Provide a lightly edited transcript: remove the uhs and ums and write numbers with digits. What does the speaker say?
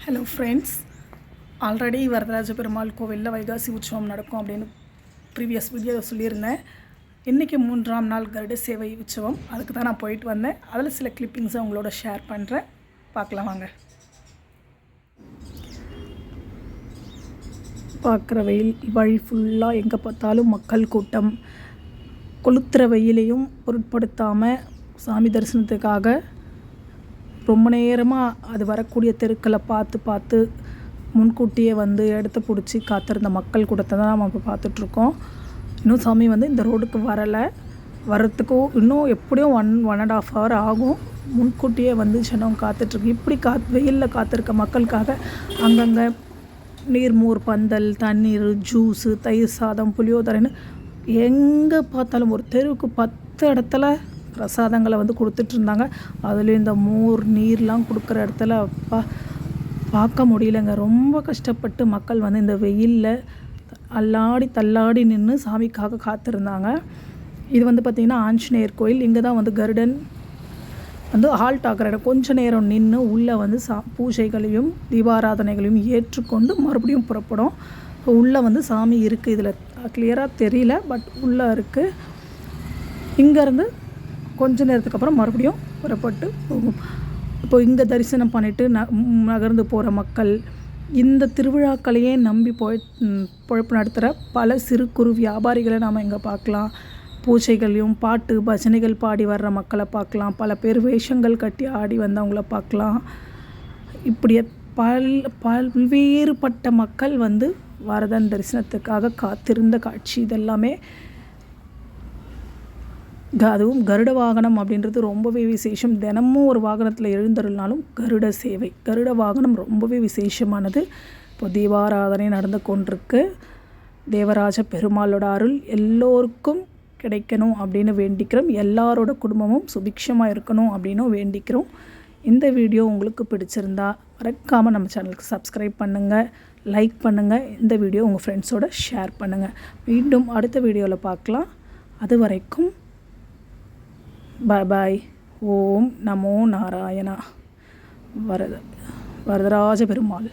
Hello friends, already Varadaraja Perumal கோவிலில் வைகாசி உற்சவம் நடக்கும் அப்படின்னு ப்ரீவியஸ் வீடியோவில் சொல்லியிருந்தேன். இன்றைக்கி 3ஆம் நாள் கருட சேவை உற்சவம். அதுக்கு தான் நான் போயிட்டு வந்தேன். அதில் சில கிளிப்பிங்ஸை உங்களோட ஷேர் பண்ணுறேன். பார்க்கலாம் வாங்க. பார்க்குற வெயில் வழி ஃபுல்லாக எங்கே பார்த்தாலும் மக்கள் கூட்டம். கொளுத்துற வெயிலையும் பொருட்படுத்தாமல் சாமி தரிசனத்துக்காக ரொம்ப நேரமாக அது வரக்கூடிய தெருக்களை பார்த்து முன்கூட்டியே வந்து இடத்த பிடிச்சி காத்திருந்த மக்கள் கூட்டத்தை தான் நம்ம இப்போ பார்த்துட்ருக்கோம். இன்னும் சாமி வந்து இந்த ரோடுக்கு வர்றதுக்கும் இன்னும் எப்படியும் 1.5 hour ஆகும். முன்கூட்டியே வந்து ஜனம் காத்துட்ருக்கு. இப்படி வெயிலில் காத்திருக்க மக்களுக்காக அங்கங்கே நீர்மோர் பந்தல், தண்ணீர், ஜூஸு, தயிர் சாதம், புளியோதரைன்னு எங்கே பார்த்தாலும் ஒரு தெருவுக்கு 10 இடத்துல பிரசாதங்களை வந்து கொடுத்துட்ருந்தாங்க. அதுலேயும் இந்த மோர் நீர்லாம் கொடுக்குற இடத்துல பார்க்க முடியலைங்க. ரொம்ப கஷ்டப்பட்டு மக்கள் வந்து இந்த வெயிலில் அல்லாடி தள்ளாடி நின்று சாமிக்காக காத்திருந்தாங்க. இது வந்து பார்த்திங்கன்னா ஆஞ்சநேயர் கோயில். இங்கே தான் வந்து கருடன் வந்து ஹால்ட் ஆகிற இடம். கொஞ்ச நேரம் நின்று உள்ளே வந்து பூஜைகளையும் தீபாராதனைகளையும் ஏற்றுக்கொண்டு மறுபடியும் புறப்படும். உள்ளே வந்து சாமி இருக்குது. இதில் கிளியராக தெரியல, பட் உள்ளே இருக்குது. இங்கேருந்து கொஞ்ச நேரத்துக்கு அப்புறம் மறுபடியும் புறப்பட்டு போகும். இப்போ இங்கே தரிசனம் பண்ணிவிட்டு நகர்ந்து போகிற மக்கள், இந்த திருவிழாக்களையே நம்பி பொழப்பு நடத்துகிற பல சிறு குறு வியாபாரிகளை நாம் இங்கே பார்க்கலாம். பூஜைகளையும் பாட்டு பஜனைகள் பாடி வர்ற மக்களை பார்க்கலாம். பல பேர் வேஷங்கள் கட்டி ஆடி வந்தவங்கள பார்க்கலாம். இப்படியே பல்வேறுபட்ட மக்கள் வந்து வரதன் தரிசனத்துக்காக காத்திருந்த காட்சி இதெல்லாமே. அதுவும் கருட வாகனம் அப்படின்றது ரொம்பவே விசேஷம். தினமும் ஒரு வாகனத்தில் எழுந்தருளினாலும் கருட சேவை, கருட வாகனம் ரொம்பவே விசேஷமானது. இப்போ தீபாராதனை நடந்து கொண்டிருக்கு. தேவராஜ பெருமாளோட அருள் எல்லோருக்கும் கிடைக்கணும் அப்படின்னு வேண்டிக்கிறோம். எல்லாரோட குடும்பமும் சுபிக்ஷமாக இருக்கணும் அப்படின்னும் வேண்டிக்கிறோம். இந்த வீடியோ உங்களுக்கு பிடிச்சிருந்தா மறக்காமல் நம்ம சேனலுக்கு சப்ஸ்கிரைப் பண்ணுங்கள், லைக் பண்ணுங்கள். இந்த வீடியோ உங்கள் ஃப்ரெண்ட்ஸோட ஷேர் பண்ணுங்கள். மீண்டும் அடுத்த வீடியோவில் பார்க்கலாம். அது வரைக்கும் பாய். ஓம் நமோ நாராயணா. வரதராஜ பெருமாள்.